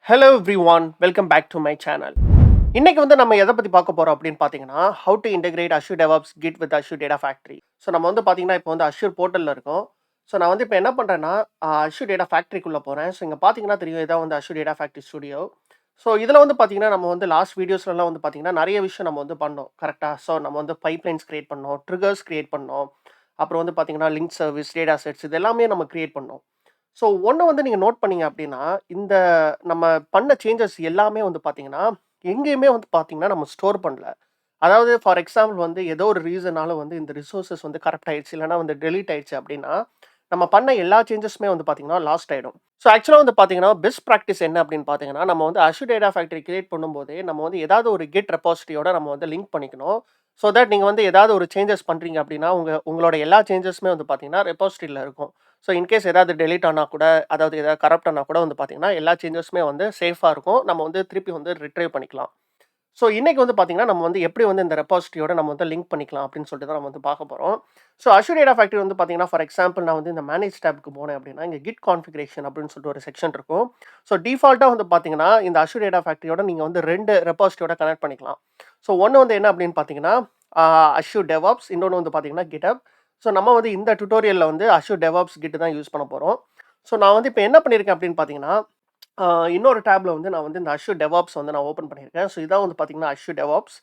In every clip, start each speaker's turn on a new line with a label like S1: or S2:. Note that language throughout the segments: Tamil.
S1: Hello everyone, welcome back to my channel. இன்னைக்கு நம்ம எதை பத்தி பார்க்க போறோம் அப்படின்னு பார்த்தீங்கன்னா, how to integrate Azure DevOps Git with Azure Data Factory. So நம்ம பார்த்தீங்கன்னா, இப்போ Azure போர்ட்டல்ல இருக்கோம். ஸோ நான் இப்போ என்ன பண்றேன்னா, Azure Data Factoryக்குள்ள போறேன். ஸோ இங்க பார்த்தீங்கன்னா தெரியும், இதான் Azure Data Factory Studio. So இதுல பார்த்தீங்கன்னா, நம்ம லாஸ்ட் வீடியோஸ்லலாம் பார்த்தீங்கன்னா, நிறைய விஷயம் நம்ம பண்ணோம். கரெக்ட்டா? ஸோ நம்ம பைப்லைன்ஸ் கிரியேட் பண்ணோம், ட்ரிகர்ஸ் கிரியேட் பண்ணோம். அப்புறம் பார்த்தீங்கன்னா, லிங்க் சர்வீஸ், டேட்டா செட்ஸ் இது எல்லாமே நம்ம கிரியேட் பண்ணோம். ஸோ ஒண்ணு நீங்க நோட் பண்ணீங்க அப்படின்னா, இந்த நம்ம பண்ண சேஞ்சஸ் எல்லாமே பார்த்தீங்கன்னா, எங்கேயுமே பார்த்தீங்கன்னா, நம்ம ஸ்டோர் பண்ணல. அதாவது ஃபார் எக்ஸாம்பிள் ஏதோ ஒரு ரீசனால இந்த ரிசோர்ஸஸ் கரப்ட் ஆயிடுச்சு, இல்லன்னா டெலீட் ஆயிடுச்சு அப்படின்னா, நம்ம பண்ண எல்லா சேஞ்சஸுமே பார்த்தீங்கன்னா, லாஸ்ட் ஆயிடும். ஸோ ஆக்சுவலா பார்த்தீங்கன்னா, பெஸ்ட் பிராக்டிஸ் என்ன அப்படின்னு பார்த்தீங்கன்னா, நம்ம Azure Data Factory கிரியேட் பண்ணும்போதே, நம்ம ஏதாவது ஒரு Git ரெபாசிட்டரியோட நம்ம லிங்க் பண்ணிக்கணும். ஸோ தட் நீங்க ஏதாவது ஒரு சேஞ்சஸ் பண்றீங்க அப்படின்னா, உங்களோட எல்லா சேஞ்சஸுமே பார்த்தீங்கன்னா, ரெபாசிட்டரியில இருக்கும். ஸோ இன்கேஸ் ஏதாவது டெலீட் ஆனா கூட, அதாவது ஏதாவது கரப்ட் ஆனா கூட பார்த்தீங்கன்னா, எல்லா சேஞ்சஸுமே சேஃபா இருக்கும். நம்ம திருப்பி ரிட்ரைவ் பண்ணிக்கலாம். ஸோ இன்னைக்கு பார்த்தீங்கன்னா, நம்ம எப்படி இந்த ரெபாசிட்டரியோட நம்ம லிங்க் பண்ணிக்கலாம் அப்படின்னு சொல்லிட்டு தான் நம்ம பார்க்க போறோம். ஸோ Azure Data Factory பார்த்தீங்கன்னா, ஃபார் எக்ஸாம்பிள் நான் இந்த மேனேஜ் டேப்க்கு போனேன் அப்படின்னா, இங்க கிட் கான்ஃபிகரேஷன் அப்படின்னு சொல்லிட்டு ஒரு செக்ஷன் இருக்கும். ஸோ டிஃபால்ட்டா பார்த்தீங்கன்னா, இந்த Azure Data Factoryயோட நீங்க 2 ரெபாசிட்டரியோட கனெக்ட் பண்ணிக்கலாம். ஸோ ஒண்ணு என்ன அப்படின்னு பார்த்தீங்கன்னா, Azure DevOps, இன்னொன்னு பார்த்தீங்கன்னா GitHub. ஸோ நம்ம இந்த டுட்டோரியல்ல Azure DevOps Git தான் யூஸ் பண்ண போறோம். ஸோ நான் இப்போ என்ன பண்ணியிருக்கேன் அப்படின்னு பார்த்தீங்கன்னா, இன்னொரு டேப்ல நான் இந்த Azure DevOps நான் ஓப்பன் பண்ணியிருக்கேன். ஸோ இதான் பார்த்தீங்கன்னா Azure DevOps.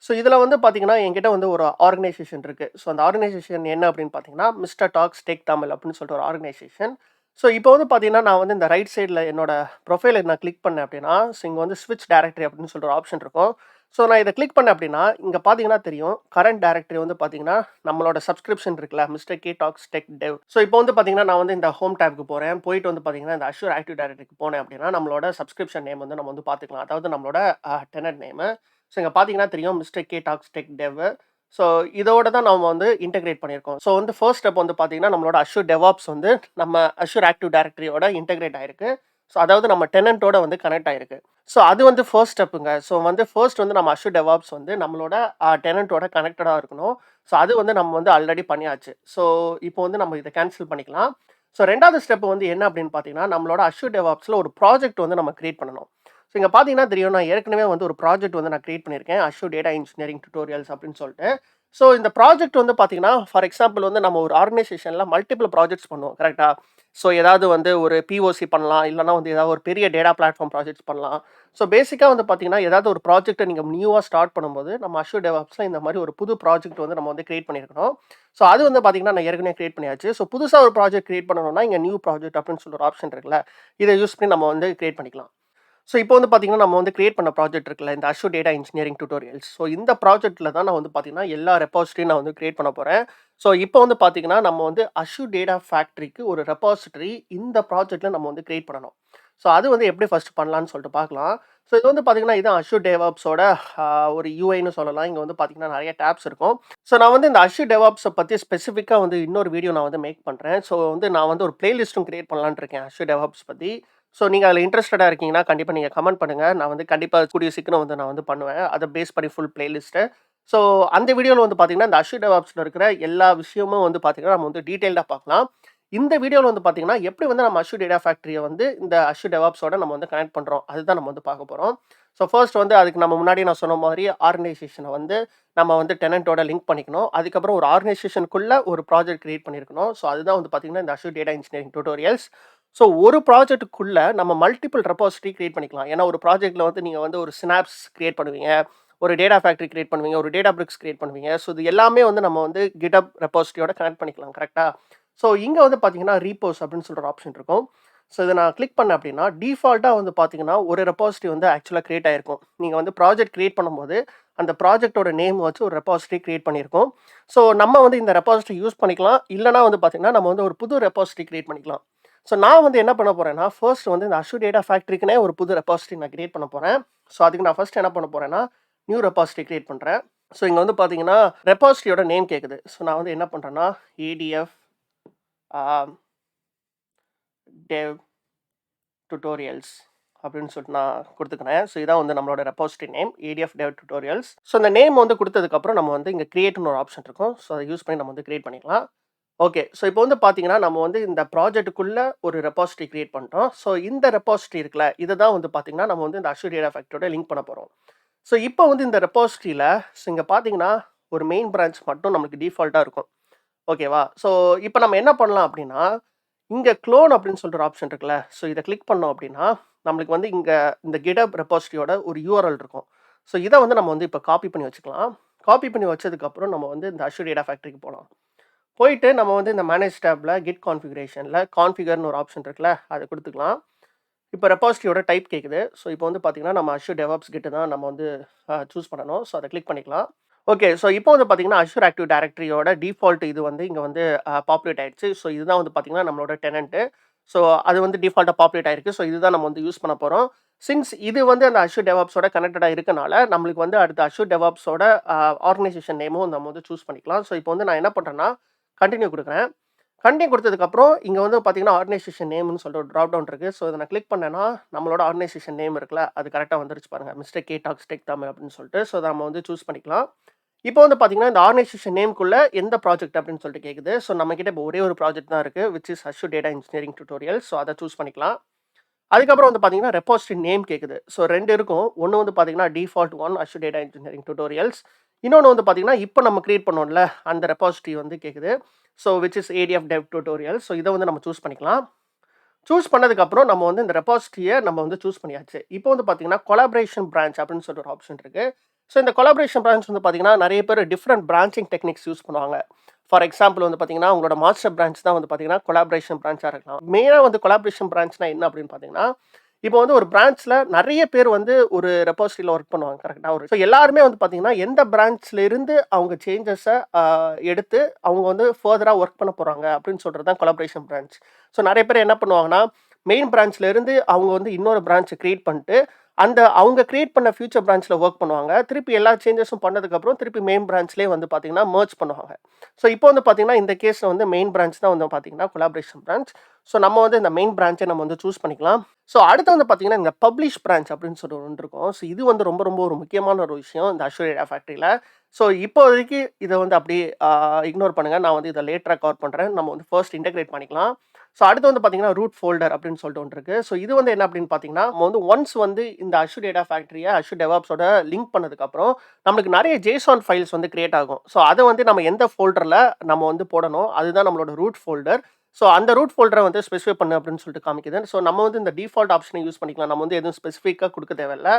S1: ஸோ இதுல பார்த்தீங்கன்னா, என்கிட்ட ஒரு ஆர்கனைசேஷன் இருக்கு. ஸோ அந்த ஆர்கனைசேஷன் என்ன அப்படின்னு பார்த்தீங்கன்னா, மிஸ்டர் டாக்ஸ் டெக் தமிழ் அப்படின்னு சொல்லிட்டு ஒரு ஆர்கனைசேஷன். ஸோ இப்போ பார்த்தீங்கன்னா, நான் இந்த ரைட் சைடுல என்னோட ப்ரொஃபைல நான் கிளிக் பண்ணேன் அப்படின்னா, ஸோ இங்க ஸ்விட்ச் டைரக்டரி அப்படின்னு சொல்லிட்டு ஒரு ஆப்ஷன் இருக்கும். ஸோ நான் இதை கிளிக் பண்ணேன் அப்படின்னா, இங்க பார்த்தீங்கன்னா தெரியும், கரண்ட் டைரக்டரி பார்த்தீங்கன்னா, நம்மளோட சப்ஸ்கிரிப்ஷன் இருக்குல்ல, mister K talks tech dev. So இப்போ பார்த்தீங்கன்னா, நான் இந்த ஹோம் டேப்க்கு போறேன். போயிட்டு பார்த்தீங்கன்னா, இந்த Azure ஆக்டிவ் டைரக்டரிக்கு போனேன் அப்படின்னா, நம்மளோட சப்ஸ்கிரிப்ஷன் நேம் நம்ம பார்த்துக்கலாம். அதாவது நம்மளோட டெனன்ட் நேமு. ஸோ இங்க பார்த்தீங்கன்னா தெரியும், mister K talks tech dev. So இதோட தான் நம்ம இன்டெகிரேட் பண்ணியிருக்கோம். ஸோ ஃபர்ஸ்ட் ஸ்டெப் பார்த்தீங்கன்னா, நம்மளோட Azure DevOps நம்ம Azure ஆக்டிவ் டைரக்டரியோட இன்டெகிரேட் ஆயிருக்கு. ஸோ அதாவது நம்ம டெனன்ட்டோட கனெக்ட் ஆயிருக்கு. ஸோ அது ஃபர்ஸ்ட் ஸ்டெப்புங்க. ஸோ ஃபர்ஸ்ட் நம்ம Azure DevOps நம்மளோட டெனன்ட்டோட கனெக்டடா இருக்கணும். ஸோ அது நம்ம ஆல்ரெடி பண்ணியாச்சு. ஸோ இப்போ நம்ம இதை கேன்சல் பண்ணிக்கலாம். ஸோ 2வது ஸ்டெப் என்ன அப்படின்னு பார்த்தீங்கன்னா, நம்மளோட Azure DevOpsல ஒரு ப்ராஜெக்ட் நம்ம கிரியேட் பண்ணணும். ஸோ இங்க பார்த்தீங்கன்னா தெரியும், நான் ஏற்கனவே ஒரு ப்ராஜெக்ட் நான் கிரியேட் பண்ணியிருக்கேன். Azure Data Engineering Tutorials அப்படின்னு சொல்லிட்டு. ஸோ இந்த ப்ராஜெக்ட் பார்த்தீங்கன்னா, ஃபார் எக்ஸாம்பிள் நம்ம ஒரு ஆர்கனைசேஷன்ல மல்டிபிள் ப்ராஜெக்ட்ஸ் பண்ணுவோம். கரெக்ட்டா? ஸோ ஏதாவது ஒரு பிஓசி பண்ணலாம். இல்லன்னா ஏதாவது ஒரு பெரிய டேட்டா பிளாட்ஃபார்ம் ப்ராஜெக்ட்ஸ் பண்ணலாம். ஸோ பேசிக்கா பார்த்தீங்கன்னா, ஏதாவது ஒரு ப்ராஜெக்ட்ட நீங்க நியூவா ஸ்டார்ட் பண்ணும்போது, நம்ம Azure DevOpsல இந்த மாதிரி ஒரு புது ப்ராஜெக்ட் நம்ம கிரியேட் பண்ணியிருக்கணும். ஸோ அது பார்த்தீங்கன்னா, நான் ஏற்கனவே கிரியேட் பண்ணியாச்சு. ஸோ புதுசா ஒரு ப்ராஜெக்ட் கிரியேட் பண்ணணும்னா, இங்க நியூ ப்ராஜெக்ட் அப்படின்னு சொல்லிட்டு ஒரு ஆப்ஷன் இருக்குல்ல, இதை யூஸ் பண்ணி நம்ம கிரியேட் பண்ணிக்கலாம். ஸோ இப்போ பார்த்தீங்கன்னா, நம்ம கிரியேட் பண்ண ப்ராஜெக்ட் இருக்குல்ல, இந்த Azure Data Engineering Tutorials. So இந்த ப்ராஜெக்ட்ல தான் நான் பார்த்தீங்கன்னா, எல்லா ரெபாசிட்டரியும் நான் கிரியேட் பண்ண போறேன். ஸோ இப்போ பார்த்தீங்கன்னா, நம்ம Azure Data Factoryக்கு ஒரு ரெபாசிட்டரி இந்த ப்ராஜெக்ட்ல நம்ம கிரியேட் பண்ணணும். ஸோ அது எப்படி ஃபர்ஸ்ட் பண்ணலாம்னு சொல்லிட்டு பார்க்கலாம். ஸோ இது பார்த்தீங்கன்னா, இதான் Azure DevOpsஓட ஒரு யூஐன்னு சொல்லலாம். இங்க பார்த்தீங்கன்னா, நிறைய டேப்ஸ் இருக்கும். ஸோ நான் இந்த Azure DevOpஸ பத்தி ஸ்பெசிஃபிக்கா இன்னொரு வீடியோ நான் மேக் பண்றேன். ஸோ நான் ஒரு பிளேலிஸ்ட்டும் கிரியேட் பண்ணலாம்னு இருக்கேன் Azure DevOps பத்தி. ஸோ நீங்க அதில இன்ட்ரெஸ்டடா இருக்கீங்கன்னா, கண்டிப்பா நீங்க கமெண்ட் பண்ணுங்க. நான் கண்டிப்பா கூடிய சீக்கிரம் நான் பண்ணுவேன். அத பேஸ் பண்ணி ஃபுல் பிளேலிஸ்ட்ட. ஸோ அந்த வீடியோல பார்த்தீங்கன்னா, இந்த Azure DevOpsல இருக்கிற எல்லா விஷயமும் பார்த்தீங்கன்னா, நம்ம டீட்டெயில்டா பார்க்கலாம். இந்த வீடியோல பார்த்தீங்கன்னா, எப்படி நம்ம Azure Data Factoryய இந்த Azure DevOpsஓட நம்ம கனெக்ட் பண்றோம். அதுதான் நம்ம பார்க்க போறோம். ஸோ ஃபர்ஸ்ட் அதுக்கு நம்ம முன்னாடி நான் சொன்ன மாதிரி ஆர்கனைசேஷன நம்ம டெனன்ட்டோட லிங்க் பண்ணிக்கணும். அதுக்கப்புறம் ஒரு ஆர்கனைசேஷனுக்குள்ள ஒரு ப்ராஜெக்ட் கிரியேட் பண்ணியிருக்கணும். ஸோ அதுதான் பார்த்தீங்கன்னா, இந்த Azure Data Engineering Tutorials. So ஒரு ப்ராஜெக்ட்டுக்குள்ள நம்ம மல்டிபிள் ரெபாசிட்டரி கிரியேட் பண்ணிக்கலாம். ஏன்னா ஒரு ப்ராஜெக்ட்ல நீங்க ஒரு சினாப்ஸ் கிரியேட் பண்ணுவீங்க. ஒரு டேட்டா ஃபேக்டரி கிரியேட் பண்ணுவீங்க. ஒரு டேட்டா பிரிக்ஸ் கிரியேட் பண்ணுவீங்க. ஸோ இது எல்லாமே நம்ம GitHub ரெபாசிட்டரியோட கனெக்ட் பண்ணிக்கலாம். கரெக்ட்டா? ஸோ இங்க பார்த்தீங்கன்னா, ரீபோஸ் அப்படின்னு சொல்ற ஒரு ஆப்ஷன் இருக்கும். ஸோ இதை நான் கிளிக் பண்ணேன் அப்படின்னா, டிஃபால்ட்டா பார்த்தீங்கன்னா, ஒரு ரெபாசிட்டரி ஆக்சுவலா கிரியேட் ஆயிருக்கும். நீங்க ப்ராஜெக்ட் கிரியேட் பண்ணும்போது, அந்த ப்ராஜெக்ட்டோட நேம் வச்சு ஒரு ரெபாசிட்டரி கிரியேட் பண்ணியிருக்கோம். ஸோ நம்ம இந்த ரெபாசிட்டரி யூஸ் பண்ணிக்கலாம். இல்லன்னா பார்த்தீங்கன்னா, நம்ம ஒரு புது ரெபாசிட்டரி கிரியேட் பண்ணிக்கலாம். ஸோ நான் என்ன பண்ண போறேன்னா, ஃபர்ஸ்ட் இந்த Azure Data Factoryக்குனே ஒரு புது ரெபாசிட்டரி நான் கிரியேட் பண்ண போறேன். ஸோ அதுக்கு நான் ஃபர்ஸ்ட் என்ன பண்ண போறேன்னா, நியூ ரெபாசிட்டரி கிரியேட் பண்றேன். ஸோ இங்க பார்த்தீங்கன்னா, ரெபாசிட்டரியோட நேம் கேக்குது. ஸோ நான் என்ன பண்றேன்னா, ADF Dev Tutorials அப்படின்னு சொல்லிட்டு நான் கொடுத்துக்கிறேன். ஸோ இதான் நம்மளோட repository name, ADF Dev Tutorials. So இந்த நேம் கொடுத்ததுக்கப்புறம் நம்ம இங்க கிரியேட்னு ஒரு ஆப்ஷன் இருக்கும். ஸோ அதை யூஸ் பண்ணி நம்ம கிரியேட் பண்ணிக்கலாம். ஓகே. ஸோ இப்போ வந்து பார்த்தீங்கன்னா, நம்ம வந்து இந்த ப்ராஜெக்ட்டுக்குள்ள ஒரு ரெபாசிட்டரி கிரியேட் பண்ணிட்டோம். ஸோ இந்த ரெபாசிட்டரி இருக்குல்ல, இத தான் வந்து பார்த்தீங்கன்னா, நம்ம வந்து இந்த Azure Data Factory யோட லிங்க் பண்ண போறோம். ஸோ இப்போ வந்து இந்த ரெபாசிட்டரியில இங்க பார்த்தீங்கன்னா, ஒரு மெயின் பிரான்ச் மட்டும் நமக்கு டிஃபால்ட்டா இருக்கும். ஓகேவா? ஸோ இப்போ நம்ம என்ன பண்ணலாம் அப்படின்னா, இங்க குளோன் அப்படின்னு சொல்லிட்டு ஒரு ஆப்ஷன் இருக்குல்ல, ஸோ இத கிளிக் பண்ணோம் அப்படின்னா, நம்மளுக்கு வந்து இங்க இந்த GitHub ரெபாசிட்டரியோட ஒரு URL இருக்கும். ஸோ இத வந்து நம்ம வந்து இப்போ காப்பி பண்ணி வச்சுக்கலாம். காப்பி பண்ணி வச்சதுக்கப்புறம் நம்ம வந்து இந்த Azure Data Factoryக்கு போலாம். போயிட்டு நம்ம வந்து இந்த மேனேஜ் டேப்ல கிட் கான்ஃபிகரேஷன்ல கான்ஃபிகர்னு ஒரு ஆப்ஷன் இருக்குல்ல, அத குடுத்துக்கலாம். இப்போ ரெபாசிட்டரியோட டைப் கேக்குது. ஸோ இப்போ வந்து பார்த்தீங்கன்னா, நம்ம Azure DevOps Git தான் நம்ம வந்து சூஸ் பண்ணணும். ஸோ அத கிளிக் பண்ணிக்கலாம். ஓகே. ஸோ இப்போ வந்து பார்த்தீங்கன்னா, Azure ஆக்டிவ் டைரக்டரியோட டிஃபால்ட் இது வந்து இங்க வந்து பாப்புலேட் ஆயிடுச்சு. ஸோ இதுதான் வந்து பார்த்தீங்கன்னா, நம்மளோட டெனன்ட். ஸோ அது வந்து டிஃபால்ட்டா பாப்புலேட் ஆயிருக்கு. ஸோ இதுதான் நம்ம வந்து யூஸ் பண்ண போறோம். சின்ஸ் இது வந்து அந்த Azure DevOps ஓட கனெக்டடா இருக்கனால, நம்மளுக்கு வந்து அடுத்து Azure DevOps ஓட ஆர்கனைசேஷன் நேமும் நம்ம வந்து சூஸ் பண்ணிக்கலாம். ஸோ இப்போ வந்து நான் என்ன பண்றேன்னா, கன்டின்யூ குடுக்குறேன். கன்டின்யூ குடுத்ததுக்கப்புறம், இங்க வந்து பார்த்தீங்கன்னா, ஆர்கனைசேஷன் நேம்னு சொல்லிட்டு ஒரு ட்ராப் டவுன் இருக்கு. ஸோ இத நான் கிளிக் பண்ணேன்னா, நம்மளோட ஆர்கனைசேஷன் நேம் இருக்குல்ல, அது கரெக்ட்டா வந்துருச்சு பாருங்க. Mister K talks tech Tamil அப்படின்னு சொல்லிட்டு. ஸோ நம்ம வந்து சூஸ் பண்ணிக்கலாம். இப்போ வந்து பார்த்தீங்கன்னா, இந்த ஆர்கனைசேஷன் நேம்க்குள்ள எந்த ப்ராஜெக்ட் அப்படின்னு சொல்லிட்டு கேக்குது. ஸோ நம்மகிட்ட இப்போ ஒரே ஒரு ப்ராஜெக்ட் தான் இருக்கு. Which is Azure Data Engineering Tutorials. So அத சூஸ் பண்ணிக்கலாம். அதுக்கப்புறம் வந்து பார்த்தீங்கன்னா, ரெபாசிட்டரி நேம் கேக்குது. ஸோ 2 இருக்கும். ஒண்ணு வந்து பார்த்தீங்கன்னா, default one Azure Data Engineering Tutorials. இன்னொன்னு வந்து பார்த்தீங்கன்னா, இப்ப நம்ம கிரியேட் பண்ணோம்ல, அந்த ரெபாசிட்டரி வந்து கேக்குது. So which is ADF Dev Tutorials. So இத வந்து நம்ம சூஸ் பண்ணிக்கலாம். சூஸ் பண்ணதுக்கப்புறம் நம்ம வந்து இந்த ரெபாசிட்டரிய நம்ம வந்து சூஸ் பண்ணியாச்சு. இப்போ வந்து பார்த்தீங்கன்னா, கொலாபரேஷன் பிரான்ச் அப்படின்னு சொல்லிட்டு ஒரு ஆப்ஷன் இருக்கு. ஸோ இந்த கொலாபரேஷன் பிரான்ச் வந்து பார்த்தீங்கன்னா, நெறைய பேர் டிஃபரெண்ட் பிரான்ச்சிங் டெக்னிக்ஸ் யூஸ் பண்ணுவாங்க. ஃபார் எக்ஸாம்பிள் வந்து பார்த்தீங்கன்னா, உங்களோட மாஸ்டர் பிரான்ச் தான் வந்து பார்த்தீங்கன்னா, கொலாபரேஷன் பிரான்ச்சா இருக்கலாம். மெயினா வந்து கொலாபரேஷன் பிரான்ச்னா என்ன அப்படின்னு பார்த்தீங்கன்னா, இப்போ வந்து ஒரு பிரான்ச்ல நெறைய பேர் வந்து ஒரு ரெபாசிட்டரியில வொர்க் பண்ணுவாங்க. கரெக்ட்டா? ஸோ எல்லாருமே வந்து பார்த்தீங்கன்னா, எந்த பிரான்ச்ல இருந்து அவங்க சேஞ்சஸ எடுத்து அவங்க வந்து ஃபர்தரா வொர்க் பண்ண போறாங்க அப்படின்னு சொல்றது தான் கொலாபரேஷன் பிரான்ச். ஸோ நெறைய பேர் என்ன பண்ணுவாங்கன்னா, மெயின் பிரான்ச்ல இருந்து அவங்க வந்து இன்னொரு பிரான்ச்ச கிரியேட் பண்ணிட்டு, அந்த அவங்க கிரியேட் பண்ண ஃபியூச்சர் பிரான்ச்ல வொர்க் பண்ணுவாங்க. திருப்பி எல்லா சேஞ்சஸும் பண்ணதுக்கப்புறம் திருப்பி மெயின் பிரான்ச்லயே வந்து பார்த்தீங்கன்னா, மெர்ஜ் பண்ணுவாங்க. ஸோ இப்போ வந்து பார்த்தீங்கன்னா, இந்த கேஸ்ல வந்து மெயின் பிரான்ச் தான் வந்து பார்த்தீங்கன்னா, கொலாபரேஷன் பிரான்ச். ஸோ நம்ம வந்து இந்த மெயின் பிரான்ச்ச நம்ம வந்து சூஸ் பண்ணிக்கலாம். ஸோ அடுத்து வந்து பார்த்தீங்கன்னா, இந்த பப்ளிஷ் பிரான்ச் அப்படின்னு சொல்லிட்டு ஒண்ணு இருக்கும். ஸோ இது வந்து ரொம்ப ரொம்ப ஒரு முக்கியமான ஒரு விஷயம் இந்த Azure Data Factoryல. ஸோ இப்போதைக்கு இத வந்து அப்படியே இக்னோர் பண்ணுங்க. நான் வந்து இத லேட்டரா கவர் பண்றேன். நம்ம வந்து ஃபர்ஸ்ட் இன்டகிரேட் பண்ணிக்கலாம். ஸோ அடுத்து வந்து பார்த்தீங்கன்னா, ரூட் ஃபோல்டர் அப்படின்னு சொல்லிட்டு ஒண்ணு இருக்கு. ஸோ இது வந்து என்ன அப்படின்னு பார்த்தீங்கன்னா, நம்ம வந்து ஒன்ஸ் வந்து இந்த Azure Data Factoryய Azure DevOpsஓட லிங்க் பண்ணதுக்கப்புறம், நம்மளுக்கு நெறைய JSON ஃபைல்ஸ் வந்து கிரியேட் ஆகும். ஸோ அத வந்து நம்ம எந்த ஃபோல்டர்ல நம்ம வந்து போடணும். அதுதான் நம்மளோட ரூட் ஃபோல்டர். ஸோ அந்த ரூட் ஃபோல்டர வந்து ஸ்பெசிஃபை பண்ணு அப்படின்னு சொல்லிட்டு காமிக்குது. ஸோ நம்ம வந்து இந்த டிஃபால்ட் ஆப்ஷன யூஸ் பண்ணிக்கலாம். நம்ம வந்து எதுவும் ஸ்பெசிஃபிக்கா குடுக்க தேவையில்ல.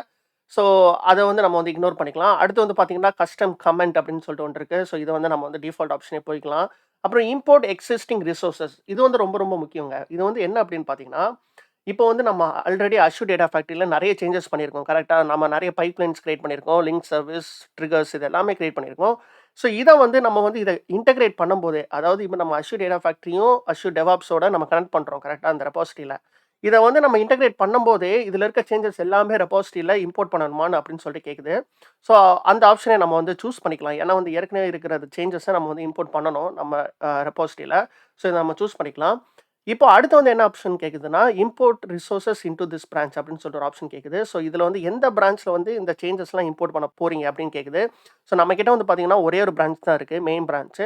S1: ஸோ அத வந்து நம்ம வந்து இக்னோர் பண்ணிக்கலாம். அடுத்து வந்து பார்த்தீங்கன்னா, கஸ்டம் கமெண்ட் அப்படின்னு சொல்லிட்டு ஒண்ணு இருக்கு. ஸோ இத வந்து நம்ம வந்து டிஃபால்ட் ஆப்ஷனே போய்க்கலாம். அப்புறம் இம்போர்ட் எக்ஸிஸ்டிங் ரிசோர்ஸஸ் இது வந்து ரொம்ப ரொம்ப முக்கியங்க. இது வந்து என்ன அப்படின்னு பார்த்தீங்கன்னா, இப்போ வந்து நம்ம ஆல்ரெடி Azure Data Factoryல நெறைய சேஞ்சஸ் பண்ணியிருக்கோம். கரெக்ட்டா? நம்ம நெறைய பைப்லைன்ஸ் கிரியேட் பண்ணியிருக்கோம். லிங்க் சர்விஸ், ட்ரிகர்ஸ் இது எல்லாமே கிரியேட் பண்ணியிருக்கோம். ஸோ இத வந்து நம்ம வந்து இத இன்டகிரேட் பண்ணும்போதே, அதாவது இப்போ நம்ம Azure Data Factoryயும் Azure DevOpsஓட நம்ம கனெக்ட் பண்றோம். கரெக்ட்டா? அந்த ரெபாசிட்டரில. இத வந்து நம்ம இன்டகிரேட் பண்ணும்போதே, இதுல இருக்க சேஞ்சஸ் எல்லாமே ரெபாசிட்டரில இம்போர்ட் பண்ணணுமான்னு அப்படின்னு சொல்லிட்டு கேக்குது. ஸோ அந்த ஆப்ஷன நம்ம வந்து சூஸ் பண்ணிக்கலாம். ஏன்னா வந்து ஏற்கனவே இருக்கிற சேஞ்சஸ நம்ம வந்து இம்போர்ட் பண்ணணும் நம்ம ரெபாசிட்டரில. ஸோ இத நம்ம சூஸ் பண்ணிக்கலாம். இப்போ அடுத்து வந்து என்ன ஆப்ஷன் கேக்குதுன்னா, import resources into this branch அப்படின்னு சொல்லிட்டு ஒரு ஆப்ஷன் கேக்குது. ஸோ இதுல வந்து எந்த பிரான்ச்ல வந்து இந்த சேஞ்சஸ்லாம் இம்போர்ட் பண்ண போறீங்க அப்படின்னு கேக்குது. ஸோ நம்மகிட்ட வந்து பார்த்தீங்கன்னா, ஒரே ஒரு பிரான்ச் தான் இருக்கு. Main branch.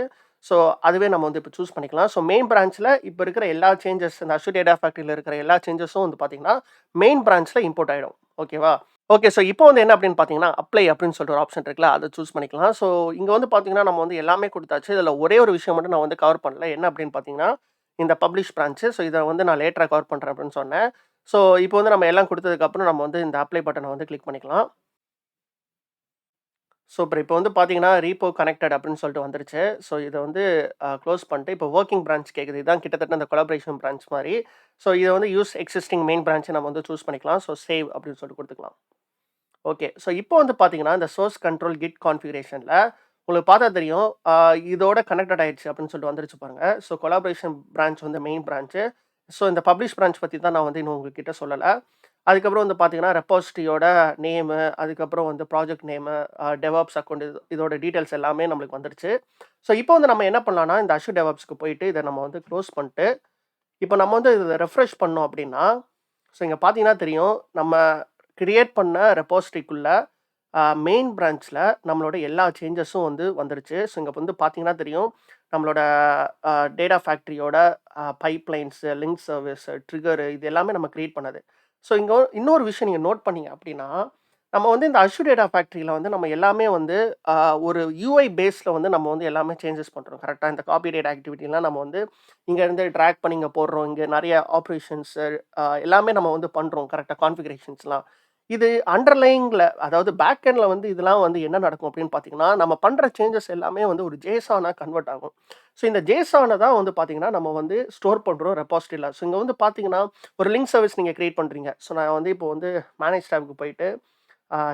S1: ஸோ அதுவே நம்ம வந்து இப்போ சூஸ் பண்ணிக்கலாம். ஸோ மெயின் பிரான்ச்ல இப்ப இருக்கிற எல்லா சேஞ்சஸ் இந்த Azure Data Factoryல இருக்கிற எல்லா சேஞ்சஸும் வந்து பார்த்தீங்கன்னா, மெயின் பிரான்ச்ல இம்போர்ட் ஆயிடும். ஓகேவா? ஓகே. ஸோ இப்போ வந்து என்ன அப்படின்னு பார்த்தீங்கன்னா, அப்ளை அப்படின்னு சொல்லிட்டு ஒரு ஆப்ஷன் இருக்குல்ல, அத சூஸ் பண்ணிக்கலாம். ஸோ இங்க வந்து பார்த்தீங்கன்னா, நம்ம வந்து எல்லாமே குடுத்தாச்சு. இதுல ஒரே ஒரு விஷயம் மட்டும் நான் வந்து கவர் பண்ணல. என்ன அப்படின்னு பார்த்தீங்கன்னா, இந்த பப்ளிஷ் பிரான்ச். ஸோ இத வந்து நான் லேட்டரா கவர் பண்றேன் அப்படின்னு சொன்னேன். ஸோ இப்போ வந்து நம்ம எல்லாம் குடுத்ததுக்கப்புறம் நம்ம வந்து இந்த அப்ளை பட்டன வந்து கிளிக் பண்ணிக்கலாம். சூப்பர். இப்போ வந்து பார்த்தீங்கன்னா, ரீபோ கனெக்டட் அப்படின்னு சொல்லிட்டு வந்துருச்சு. ஸோ இத வந்து குளோஸ் பண்ணிட்டு, இப்போ வொர்க்கிங் பிரான்ச் கேக்குது. இதான் கிட்டத்தட்ட அந்த கொலாபரேஷன் பிரான்ச் மாரி. ஸோ இத வந்து யூஸ் எக்ஸிஸ்டிங் மெயின் பிரான்ச்ச நம்ம வந்து சூஸ் பண்ணிக்கலாம். ஸோ சேவ் அப்படின்னு சொல்லிட்டு குடுத்துக்கலாம். ஓகே. ஸோ இப்போ வந்து பார்த்தீங்கன்னா, இந்த சோர்ஸ் கண்ட்ரோல் கிட் கான்ஃபிகரேஷன்ல உங்களுக்கு பார்த்தா தெரியும். இதோட கனெக்டட் ஆயிடுச்சு அப்படின்னு சொல்லிட்டு வந்துருச்சு பாருங்க. ஸோ கொலாபரேஷன் பிரான்ச் வந்து மெயின் பிரான்ச். ஸோ இந்த பப்ளிஷ் பிரான்ச் பத்தி தான் நான் வந்து இன்னும் உங்ககிட்ட சொல்லல. அதுக்கப்புறம் வந்து பார்த்தீங்கன்னா, ரெபாசிட்டரியோட நேமு, அதுக்கப்புறம் வந்து ப்ராஜெக்ட் நேமு, டெவாப்ஸ் அக்கவுண்ட் இதோட டீட்டெயில்ஸ் எல்லாமே நம்மளுக்கு வந்துருச்சு. ஸோ இப்போ வந்து நம்ம என்ன பண்ணலாம்னா, இந்த Azure DevOpsக்கு போயிட்டு இத நம்ம வந்து குளோஸ் பண்ணிட்டு, இப்போ நம்ம வந்து இத ரெஃப்ரெஷ் பண்ணோம் அப்படின்னா, ஸோ இங்க பார்த்தீங்கன்னா தெரியும். நம்ம கிரியேட் பண்ண ரெபாசிட்டரிக்குள்ள மெயின் பிரான்ச்ல நம்மளோட எல்லா சேஞ்சஸும் வந்து வந்துருச்சு. ஸோ இங்க வந்து பார்த்தீங்கன்னா தெரியும். நம்மளோட டேட்டா ஃபேக்ட்ரியோட பைப்லைன்ஸ், லிங்க் சர்வீஸ், ட்ரிகர் இது எல்லாமே நம்ம கிரியேட் பண்ணது. ஸோ இங்க இன்னொரு விஷயம் நீங்க நோட் பண்ணீங்க அப்படின்னா, நம்ம வந்து இந்த அஷ்யூர் டேட்டா ஃபேக்ட்ரியில வந்து நம்ம எல்லாமே வந்து ஒரு யூஐ பேஸ்ல வந்து நம்ம வந்து எல்லாமே சேஞ்சஸ் பண்றோம். கரெக்ட்டா? இந்த காப்பி டேட்டா ஆக்டிவிட்டிலாம் நம்ம வந்து இங்க இருந்து டிராக் பண்ணி இங்க போடுறோம். இங்க நெறைய ஆப்பரேஷன்ஸ் எல்லாமே நம்ம வந்து பண்றோம். கரெக்ட்டா? கான்ஃபிகரேஷன்ஸ்லாம். இது அண்டர்லையிங்ல அதாவது பேக் எண்ட்ல வந்து இதெல்லாம் வந்து என்ன நடக்கும் அப்படின்னு பார்த்தீங்கன்னா, நம்ம பண்ற சேஞ்சஸ் எல்லாமே வந்து ஒரு JSON-ஆ கன்வெர்ட் ஆகும். ஸோ இந்த JSON-அ தான் வந்து பார்த்தீங்கன்னா, நம்ம வந்து ஸ்டோர் பண்றோம் ரெபாசிட்டரில. ஸோ இங்க வந்து பார்த்தீங்கன்னா, ஒரு லிங்க் சர்வீஸ் நீங்க கிரியேட் பண்றீங்க. ஸோ நான் வந்து இப்போ வந்து மேனேஜ் டேப்க்கு போயிட்டு,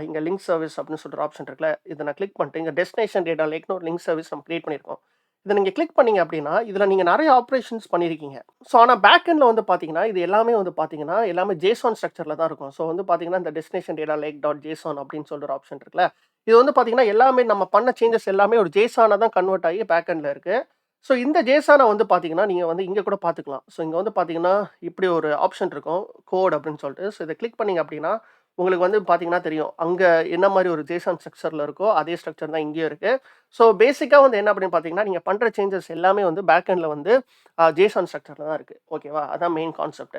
S1: இங்க லிங்க் சர்வீஸ் அப்படின்னு சொல்லிட்டு ஒரு ஆப்ஷன் இருக்குல்ல. இத நான் கிளிக் பண்ணிட்டு, இங்க டெஸ்டினேஷன் டேட்டா லேக்னு ஒரு லிங்க் சர்வீஸ் நம்ம கிரியேட் பண்ணியிருக்கோம். இத நீங்க கிளிக் பண்ணீங்க அப்படின்னா, இதுல நீங்க நெறைய ஆப்பரேஷன்ஸ் பண்ணியிருக்கீங்க. ஸோ ஆனா பேக் எண்ட்ல வந்து பார்த்தீங்கன்னா, இது எல்லாமே வந்து பார்த்தீங்கன்னா, எல்லாமே JSON ஸ்ட்ரக்சர்ல தான் இருக்கும். ஸோ வந்து பார்த்தீங்கன்னா, இந்த destination data lakh dot JSON அப்படின்னு சொல்லிட்டு ஒரு ஆப்ஷன் இருக்குல்ல. இது வந்து பார்த்தீங்கன்னா, எல்லாமே நம்ம பண்ண சேஞ்சஸ் எல்லாமே ஒரு JSON-ஆ தான் கன்வெர்ட் ஆகி பேக் எண்ட்ல இருக்கு. ஸோ இந்த JSON-அ வந்து பார்த்தீங்கன்னா, நீங்க வந்து இங்க கூட பார்த்துக்கலாம். ஸோ இங்க வந்து பார்த்தீங்கன்னா, இப்படி ஒரு ஆப்ஷன் இருக்கும். கோட் அப்படின்னு சொல்லிட்டு. ஸோ இத கிளிக் பண்ணீங்க அப்படின்னா, உங்களுக்கு வந்து பார்த்தீங்கன்னா தெரியும். அங்க என்ன மாரி ஒரு JSON ஸ்ட்ரக்சர்ல இருக்கோ, அதே ஸ்ட்ரக்சர் தான் இங்கேயும் இருக்கு. ஸோ பேசிக்கா வந்து என்ன அப்படின்னு பார்த்தீங்கன்னா, நீங்க பண்ற சேஞ்சஸ் எல்லாமே வந்து பேக் எண்ட்ல வந்து JSON ஸ்ட்ரக்சர்ல தான் இருக்கு. ஓகேவா? அதான் மெயின் கான்செப்ட்.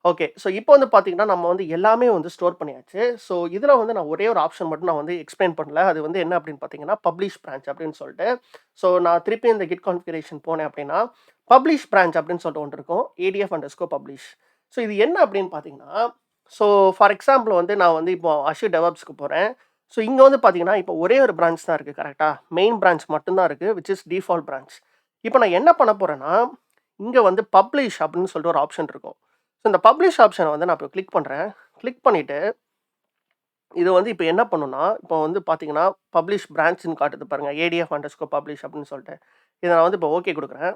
S1: ஓகே. ஸோ இப்போ வந்து பார்த்தீங்கன்னா, நம்ம வந்து எல்லாமே வந்து ஸ்டோர் பண்ணியாச்சு. ஸோ இதுல வந்து நான் ஒரே ஒரு ஆப்ஷன் மட்டும் நான் வந்து எக்ஸ்ப்ளைன் பண்ணல. அது வந்து என்ன அப்படின்னு பார்த்தீங்கன்னா, பப்ளிஷ் பிரான்ச் அப்படின்னு சொல்லிட்டு. ஸோ நான் திருப்பி இந்த கிட் கான்ஃபிகரேஷன் போனேன் அப்படின்னா, பப்ளிஷ் பிரான்ச் அப்படின்னு சொல்லிட்டு ஒண்ணு இருக்கும். ADF_publish. ஸோ இது என்ன அப்படின்னு பார்த்தீங்கன்னா, ஸோ ஃபார் எக்ஸாம்பிள் வந்து நான் வந்து இப்போ Azure DevOpsக்கு போறேன். ஸோ இங்க வந்து பார்த்தீங்கன்னா, இப்போ ஒரே ஒரு பிரான்ச் தான் இருக்கு. கரெக்ட்டா? மெயின் பிரான்ச் மட்டும் தான் இருக்கு. Which is default branch. இப்போ நான் என்ன பண்ண போறேன்னா, இங்க வந்து பப்ளிஷ் அப்படின்னு சொல்லிட்டு ஒரு ஆப்ஷன் இருக்கும். ஸோ இந்த பப்ளிஷ் ஆப்ஷன வந்து நான் இப்போ கிளிக் பண்றேன். கிளிக் பண்ணிட்டு, இது வந்து இப்போ என்ன பண்ணும்னா, இப்போ வந்து பார்த்தீங்கன்னா, பப்ளிஷ் பிரான்ச்ன்னு காட்டுது பாருங்க. ADF_publish அப்படின்னு சொல்லிட்டு. இத நான் வந்து இப்போ ஓகே குடுக்குறேன்.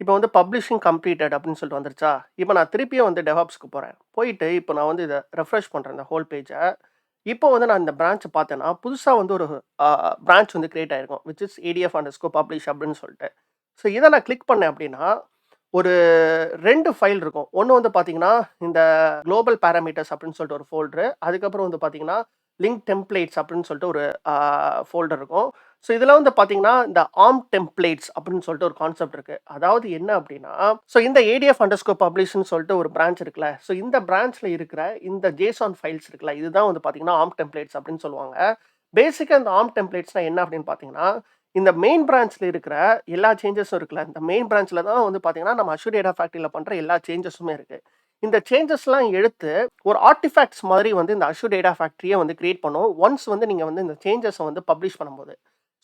S1: இப்போ வந்து பப்ளிஷிங் கம்ப்ளீட்டட் அப்படின்னு சொல்லிட்டு வந்துருச்சா? இப்போ நான் திருப்பியும் வந்து டெவாப்ஸ்க்கு போறேன். போயிட்டு இப்போ நான் வந்து இத ரெஃப்ரெஷ் பண்றேன் இந்த ஹோல் பேஜ. இப்போ வந்து நான் இந்த பிரான்ச்ச பார்த்தேன்னா, புதுசா வந்து ஒரு பிரான்ச் வந்து கிரியேட் ஆயிருக்கும். விச் இஸ் ADF_publish அப்படின்னு சொல்லிட்டு. ஸோ இத நான் கிளிக் பண்ணேன் அப்படின்னா, ஒரு 2 ஃபைல் இருக்கும். ஒண்ணு வந்து பார்த்தீங்கன்னா, இந்த குளோபல் பாராமீட்டர்ஸ் அப்படின்னு சொல்லிட்டு ஒரு ஃபோல்டரு. அதுக்கப்புறம் வந்து பார்த்தீங்கன்னா, லிங்க் டெம்ப்ளேட்ஸ் அப்படின்னு சொல்லிட்டு ஒரு ஃபோல்டர் இருக்கும். ஸோ இதுல வந்து பார்த்தீங்கன்னா, இந்த ஆர்ம் டெம்ப்ளேட்ஸ் அப்படின்னு சொல்லிட்டு ஒரு கான்செப்ட் இருக்கு. அதாவது என்ன அப்படின்னா, ஸோ இந்த ADF_publishன்னு சொல்லிட்டு ஒரு பிரான்ச் இருக்குல்ல. ஸோ இந்த பிரான்ச்ல இருக்கிற இந்த JSON ஃபைல்ஸ் இருக்குல்ல, இதுதான் வந்து பார்த்தீங்கன்னா, ஆர்ம் டெம்ப்ளேட்ஸ் அப்படின்னு சொல்லுவாங்க. பேசிக்கா இந்த ஆர்ம் டெம்ப்ளேட்ஸ்னா என்ன அப்படின்னு பார்த்தீங்கன்னா, இந்த மெயின் பிரான்ச்ல இருக்கிற எல்லா சேஞ்சஸும் இருக்குல்ல. இந்த மெயின் பிரான்ச்ல தான் வந்து பார்த்தீங்கன்னா, நம்ம அஷ்யூர் டேட்டா ஃபேக்டரியில பண்ற எல்லா சேஞ்சஸுமே இருக்கு. இந்த சேஞ்சஸ்லாம் எடுத்து ஒரு ஆர்டிஃபாக்ட்ஸ் மாதிரி வந்து இந்த அஷ்யூர் டேட்டா ஃபேக்டரியே வந்து கிரியேட் பண்ணும். ஒன்ஸ் வந்து நீங்க வந்து இந்த சேஞ்சஸ வந்து பப்ளிஷ் பண்ணும்போது.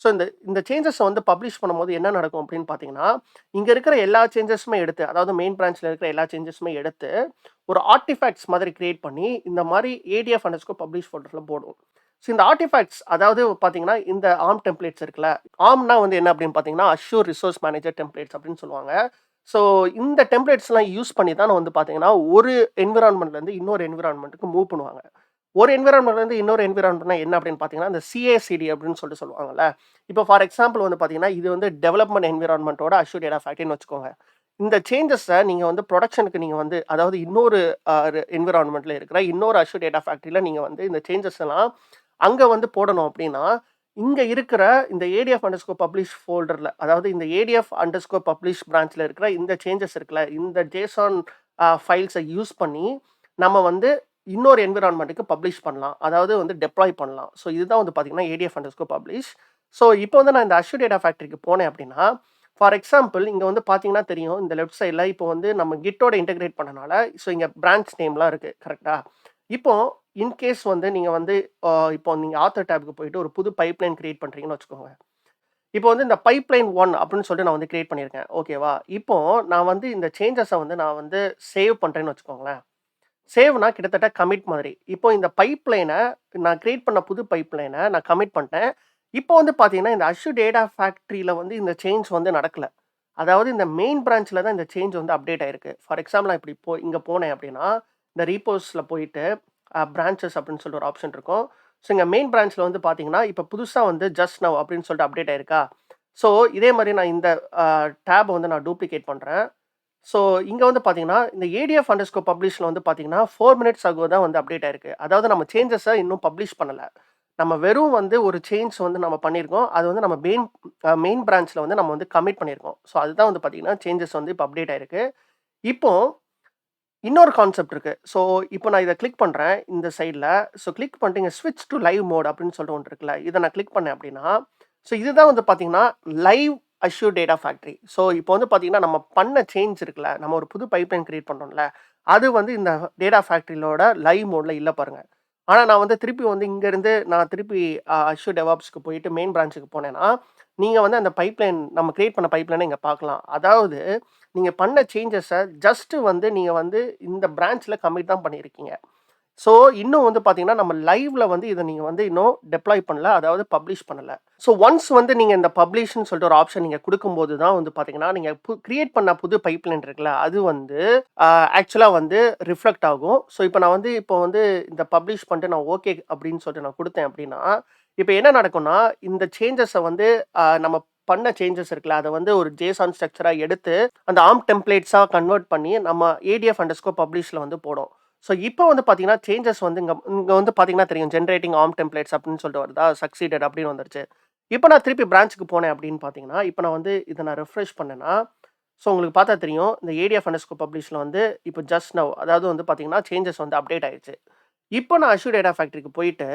S1: ஸோ இந்த இந்த சேஞ்சஸ வந்து பப்ளிஷ் பண்ணும்போது என்ன நடக்கும் அப்படின்னு பார்த்தீங்கன்னா, இங்க இருக்கிற எல்லா சேஞ்சஸுமே எடுத்து, அதாவது மெயின் பிரான்ச்ல இருக்கிற எல்லா சேஞ்சஸுமே எடுத்து, ஒரு ஆர்டிஃபாக்ட்ஸ் மாதிரி கிரியேட் பண்ணி, இந்த மாரி ADF_publish ஃபோல்டர்ல போடும். ஸோ இந்த ஆர்டிஃபாக்ட்ஸ் அதாவது பார்த்தீங்கன்னா, இந்த ஆர்ம் டெம்ப்ளேட்ஸ் இருக்குல்ல. ஆர்ம்னா வந்து என்ன அப்படின்னு பார்த்தீங்கன்னா, அஷ்யூர் ரிசோர்ஸ் மேனேஜர் டெம்ப்ளேட்ஸ் அப்படின்னு சொல்லுவாங்க. ஸோ இந்த டெம்ப்ளேட்ஸ்லாம் யூஸ் பண்ணி தான் வந்து பார்த்தீங்கன்னா, ஒரு என்விரான்மென்ட்லேருந்து இன்னொரு என்விரான்மென்ட்க்கு மூவ் பண்ணுவாங்க. ஒரு என்விரான்மென்ட்லேருந்து இன்னொரு என்விரான்மென்ட்னா என்ன அப்படின்னு பார்த்தீங்கன்னா, இந்த CA/CD அப்படின்னு சொல்லிட்டு சொல்லுவாங்கல்ல. இப்போ ஃபார் எக்ஸாம்பிள் வந்து பார்த்தீங்கன்னா, இது வந்து டெவலப்மென்ட் என்விரான்மென்ட்டோட அஷ்யூர் டேட்டா ஃபேக்டரின்னு வச்சுக்கோங்க. இந்த சேஞ்சஸ நீங்க வந்து புரொடக்ஷனுக்கு நீங்க வந்து அதாவது இன்னொரு என்விரான்மென்ட்ல இருக்கிற இன்னொரு அஷ்யூர் டேட்டா ஃபேக்டரியில நீங்க வந்து இந்த சேஞ்சஸ் எல்லாம் அங்க வந்து போடணும் அப்படின்னா, இங்க இருக்கிற இந்த ADF_publish ஃபோல்டர்ல அதாவது இந்த ADF_publish பிரான்ச்ல இருக்கிற இந்த சேஞ்சஸ் இருக்குல்ல, இந்த JSON ஃபைல்ஸ யூஸ் பண்ணி நம்ம வந்து இன்னொரு என்விரான்மென்ட்க்கு பப்ளிஷ் பண்ணலாம். அதாவது வந்து டெப்ளாய் பண்ணலாம். ஸோ இதுதான் வந்து பார்த்தீங்கன்னா, ADF_publish. ஸோ இப்போ வந்து நான் இந்த அஷ்யூர் டேட்டா ஃபேக்டரிக்கு போனேன் அப்படின்னா, ஃபார் எக்ஸாம்பிள் இங்க வந்து பார்த்தீங்கன்னா தெரியும். இந்த லெஃப்ட் சைட்ல இப்போ வந்து நம்ம கிட்டோட இன்டகிரேட் பண்ணனால, ஸோ இங்க பிரான்ச் நேம்லாம் இருக்கு. கரெக்ட்டா? இப்போ இன்கேஸ் வந்து நீங்க வந்து இப்போ நீங்க ஆத்தர் டேப்க்கு போயிட்டு ஒரு புது பைப்லைன் கிரியேட் பண்றீங்கன்னு வச்சுக்கோங்க. இப்போ வந்து இந்த பைப்லைன் 1 அப்படின்னு சொல்லிட்டு நான் வந்து கிரியேட் பண்ணியிருக்கேன். ஓகேவா? இப்போ நான் வந்து இந்த சேஞ்சஸ வந்து நான் வந்து சேவ் பண்றேன்னு வச்சுக்கோங்களேன். சேவ்னா கிட்டத்தட்ட கமிட் மாதிரி. இப்போ இந்த பைப்லைன நான் கிரியேட் பண்ண புது பைப்லைன நான் கமிட் பண்ணிட்டேன். இப்போ வந்து பார்த்தீங்கன்னா, இந்த அஷ்யூர் டேட்டா ஃபேக்டரியில வந்து இந்த சேஞ்ச் வந்து நடக்கல. அதாவது இந்த மெயின் பிரான்ச்ல தான் இந்த சேஞ்ச் வந்து அப்டேட் ஆயிருக்கு. ஃபார் எக்ஸாம்பிள் நான் இப்படி இங்க போனேன் அப்படின்னா, இந்த ரீபோஸ்ல போயிட்டு பிரான்ச்சஸ் அப்படின்னு சொல்லிட்டு ஒரு ஆப்ஷன் இருக்கும். ஸோ இங்க மெயின் பிரான்ச்ல வந்து பார்த்தீங்கன்னா, இப்போ புதுசா வந்து ஜஸ்ட் நவ் அப்படின்னு சொல்லிட்டு அப்டேட் ஆயிருக்கா? ஸோ இதே மாரி நான் இந்த டேப் வந்து நான் டூப்ளிகேட் பண்றேன். ஸோ இங்க வந்து பார்த்தீங்கன்னா, இந்த ADF_publishல வந்து பார்த்தீங்கன்னா, 4 மினிட்ஸ் அகோ தான் வந்து அப்டேட் ஆயிருக்கு. அதாவது நம்ம சேஞ்சஸ இன்னும் பப்ளிஷ் பண்ணல. நம்ம வெறும் வந்து ஒரு சேஞ்ச் வந்து நம்ம பண்ணியிருக்கோம். அது வந்து நம்ம மெயின் பிரான்ச்ல வந்து நம்ம வந்து கமிட் பண்ணியிருக்கோம். ஸோ அதுதான் வந்து பார்த்தீங்கன்னா, சேஞ்சஸ் வந்து இப்போ அப்டேட் ஆயிருக்கு. இப்போ இன்னொரு கான்செப்ட் இருக்கு. ஸோ இப்போ நான் இத கிளிக் பண்றேன் இந்த சைட்ல. ஸோ கிளிக் பண்ணிட்டு இங்க ஸ்விட்ச் டூ லைவ் மோட் அப்படின்னு சொல்லிட்டு ஒண்ணு இருக்குல்ல. இத நான் கிளிக் பண்ணேன் அப்படின்னா, ஸோ இதுதான் வந்து பார்த்தீங்கன்னா, live assure data factory. So இப்போ வந்து பார்த்தீங்கன்னா, நம்ம பண்ண சேஞ்ச் இருக்குல்ல, நம்ம ஒரு புது பைப்லைன் கிரியேட் பண்றோம்ல, அது வந்து இந்த டேட்டா ஃபேக்டரியோட லைவ் மோட்ல இல்ல பாருங்க. ஆனா நான் வந்து திருப்பி வந்து இங்கருந்து நான் திருப்பி அஷ்யூர் டெவாப்ஸ்க்கு போயிட்டு மெயின் பிரான்ச்சுக்கு போனேன்னா, நீங்க வந்து அந்த பைப்லைன் நம்ம கிரியேட் பண்ண பைப்லைன இங்க பார்க்கலாம். அதாவது நீங்க பண்ண சேஞ்சஸ ஜஸ்ட் வந்து நீங்க வந்து இந்த பிரான்ச்ல கமிட் தான் பண்ணியிருக்கீங்க. ஸோ இன்னும் வந்து பார்த்தீங்கன்னா, நம்ம லைவ்ல வந்து இத நீங்க வந்து இன்னும் டெப்ளாய் பண்ணல. அதாவது பப்ளிஷ் பண்ணல. ஸோ ஒன்ஸ் வந்து நீங்க இந்த பப்ளிஷ்ன்னு சொல்லிட்டு ஒரு ஆப்ஷன் நீங்க குடுக்கும்போது தான் வந்து பார்த்தீங்கன்னா, நீங்க கிரியேட் பண்ண புது பைப்லைன் இருக்குல்ல, அது வந்து ஆக்சுவலா வந்து ரிஃப்ளெக்ட் ஆகும். ஸோ இப்போ நான் வந்து இந்த பப்ளிஷ் பண்ணிட்டு நான் ஓகே அப்படின்னு சொல்லிட்டு நான் குடுத்தேன் அப்படின்னா, இப்ப என்ன நடக்கும்னா, இந்த சேஞ்சஸ வந்து நம்ம பண்ண சேஞ்சஸ் இருக்குல்ல, அத வந்து ஒரு JSON ஸ்ட்ரக்சரா எடுத்து, அந்த ஆர்ம் டெம்ப்ளேட்ஸா கன்வெர்ட் பண்ணி, நம்ம ADF_publishல வந்து போடும். ஸோ இப்போ வந்து பார்த்தீங்கன்னா, சேஞ்சஸ் வந்து இங்க இங்க வந்து பார்த்தீங்கன்னா தெரியும். ஜெனரேட்டிங் ஆர்ம் டெம்ப்ளேட்ஸ் அப்படின்னு சொல்லிட்டு வருதா, சக்சீடட் அப்படின்னு வந்துருச்சு. இப்போ நான் திருப்பி பிரான்ச்சுக்கு போனேன் அப்படின்னு பார்த்தீங்கன்னா, இப்போ நான் வந்து இத நான் ரிஃப்ரெஷ் பண்ணேன்னா, ஸோ உங்களுக்கு பார்த்தா தெரியும். இந்த ADF_publishல வந்து இப்போ ஜஸ்ட் நவ் அதாவது வந்து பார்த்தீங்கன்னா, சேஞ்சஸ் வந்து அப்டேட் ஆயிருச்சு. இப்போ நான் அஷ்யூர் டேட்டா ஃபேக்டரிக்கு போயிட்டு,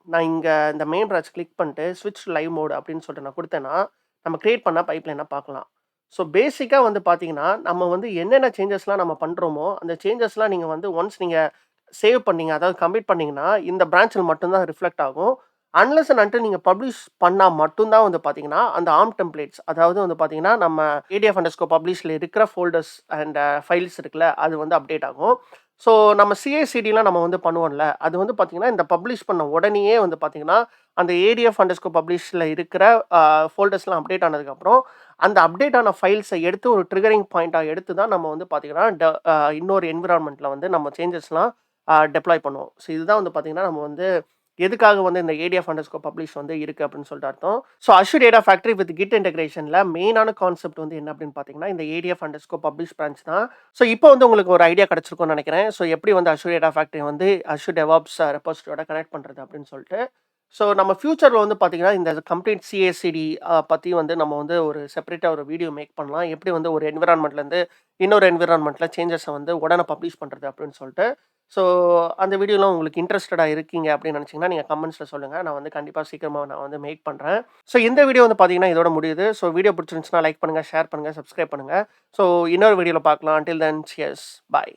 S1: நான் இங்க இந்த மெயின் பிரான்ச் கிளிக் பண்ணிட்டு, ஸ்விட்ச் லைவ் மோட் அப்படின்னு சொல்லிட்டு நான் குடுத்தேன்னா, நம்ம கிரியேட் பண்ண பைப்லைன பார்க்கலாம். ஸோ பேசிக்கா வந்து பார்த்தீங்கன்னா, நம்ம வந்து என்னென்ன சேஞ்சஸ்லாம் நம்ம பண்றோமோ, அந்த சேஞ்சஸ்லாம் நீங்க வந்து ஒன்ஸ் நீங்க சேவ் பண்ணீங்க, அதாவது கமிட் பண்ணீங்கன்னா, இந்த பிரான்ச்ல மட்டும் தான் ரிஃப்ளெக்ட் ஆகும். அன்லெஸ் அண்ட் அன்டில் நீங்க பப்ளிஷ் பண்ணா மட்டும் தான் வந்து பார்த்தீங்கன்னா, அந்த ஆர்ம் டெம்ப்ளேட்ஸ் அதாவது வந்து பார்த்தீங்கன்னா, நம்ம ADF_publishல இருக்கிற ஃபோல்டர்ஸ் அண்ட் ஃபைல்ஸ் இருக்குல்ல, அது வந்து அப்டேட் ஆகும். ஸோ நம்ம CI/CDலாம் நம்ம வந்து பண்ணுவோம்ல, அது வந்து பார்த்தீங்கன்னா, இந்த பப்ளிஷ் பண்ண உடனேயே வந்து பார்த்தீங்கன்னா, அந்த ADF_publishல இருக்கிற ஃபோல்டர்ஸ்லாம் அப்டேட் ஆனதுக்கப்புறம், அந்த அப்டேட் ஆன ஃபைல்ஸ எடுத்து ஒரு ட்ரிகரிங் பாயிண்ட்டா எடுத்து தான் நம்ம வந்து பார்த்தீங்கன்னா, இன்னொரு என்விரான்மென்ட்ல வந்து நம்ம சேஞ்சஸ்லாம் டெப்ளாய் பண்ணுவோம். ஸோ இதுதான் வந்து பார்த்தீங்கன்னா, நம்ம வந்து எதுக்காக வந்து இந்த ADF_publish வந்து இருக்கு அப்படின்னு சொல்லிட்டு அர்த்தம். So assure data factory with Git இன்டகிரேஷன்ல மெயினான கான்செப்ட் வந்து என்ன அப்படின்னு பார்த்தீங்கன்னா, இந்த ADF_publish பிரான்ச் தான். ஸோ இப்போ வந்து உங்களுக்கு ஒரு ஐடியா கிடைச்சிருக்கும்னு நினைக்கிறேன். ஸோ எப்படி வந்து அஷ்யூர் டேட்டா ஃபேக்டரி வந்து அஷ்யூர் டெவாப்ஸ் ரெபாசிட்டரியோட கனெக்ட் பண்றது அப்படின்னு சொல்லிட்டு. ஸோ நம்ம ஃபியூச்சர்ல வந்து பார்த்தீங்கன்னா, இந்த கம்ப்ளீட் CI/CD பத்தி வந்து நம்ம வந்து ஒரு செப்பரேட்டா ஒரு வீடியோ மேக் பண்ணலாம். எப்படி வந்து ஒரு என்விரான்மென்ட்லேருந்து இன்னொரு என்விரான்மென்ட்ல சேஞ்சஸ வந்து உடனே பப்ளிஷ் பண்றது அப்படின்னு சொல்லிட்டு. ஸோ அந்த வீடியோலாம் உங்களுக்கு இன்ட்ரெஸ்டடா இருக்கீங்க அப்படின்னு நினைச்சீங்கன்னா, நீங்க கமெண்ட்ஸ்ல சொல்லுங்க. நான் வந்து கண்டிப்பா சீக்கிரமா நான் வந்து மேக் பண்றேன். ஸோ இந்த வீடியோ வந்து பார்த்தீங்கன்னா, இதோட முடியுது. ஸோ வீடியோ பிடிச்சிருந்துச்சுன்னா லைக் பண்ணுங்க, ஷேர் பண்ணுங்க, சப்ஸ்கிரைப் பண்ணுங்க. ஸோ இன்னொரு வீடியோல பார்க்கலாம். Until then cheers. பாய்.